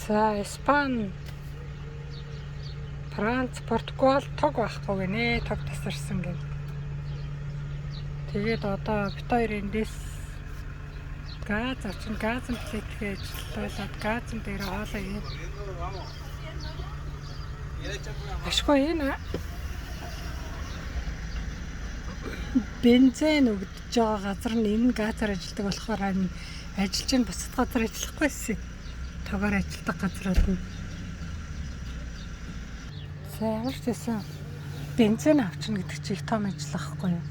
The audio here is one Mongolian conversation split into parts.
За Испани, Франц, Португал тог байхгүй гинэ. Тог тасарсан гин. Тэгээд одоо бит хоёр эндээс газ авчин газын плитгээ ажиллуулад газын дээр хоолоо ийн. Ашгүй энэ бензин өгдөж байгаа газар нь энэ газар ажилладаг болохоор ажиллаж нь бусад газар ажиллахгүйсэн. Тогаар ажилладаг газрууд нь. За ямар ч байсан бензин авчна гэдэг чинь их том ажил ахгүй юу?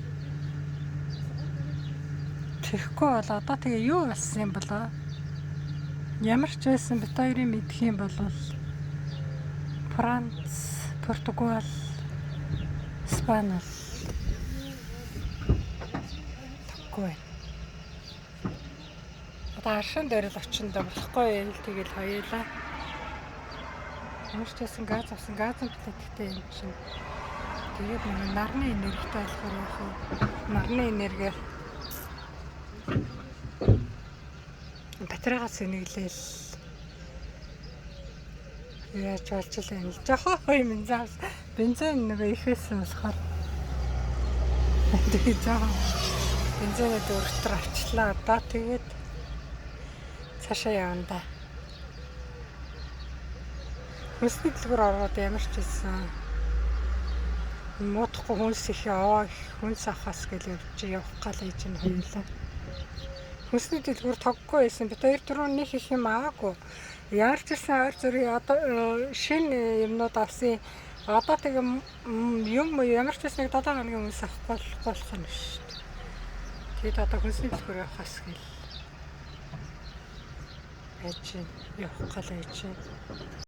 Тэгэхгүй бол одоо тэгээ юу болсон юм болоо? Ямар ч байсан бит хоёрын мэдх юм бол Франц, Португал, Испани тэггүй. Одоо аршин дээр л очиндоо болохгүй л тэгэл хоёулаа. Ямар ч байсан газ авсан газын плиттэй юм чинь. Тэгээд нэг нарны энергитэй болохоор яг нарны энерги батарейгаас нэглээл яаж болж л юм л жоохон юм заавал бензин нэг ихэсэн болохоор тэгээд жоохон бензинээ дөрөвтөр авчлаа. Одоо тэгээд цаашаа явна да. Хүнсний дэлгүүр ороод ямар ч байсан муудахгүй хүнс их аваа хүнс авахаас гэл явах гал ээж нь хоёулаа. Хүнсний дэлгүүр тоггүй байсан. Бид хоёр түрүү нэг их юм аваагүй. Яарч ирсэн ойр зүрийн одоо шинэ юмнууд авсан. Одоо тэгээ юм ямар ч байсан 7 хоногийн хүнс авахгүй болох нь шүү дээ. Тэгэд одоо хүнсний дэлгүүр явахаас гэл яаж явах гал ээж.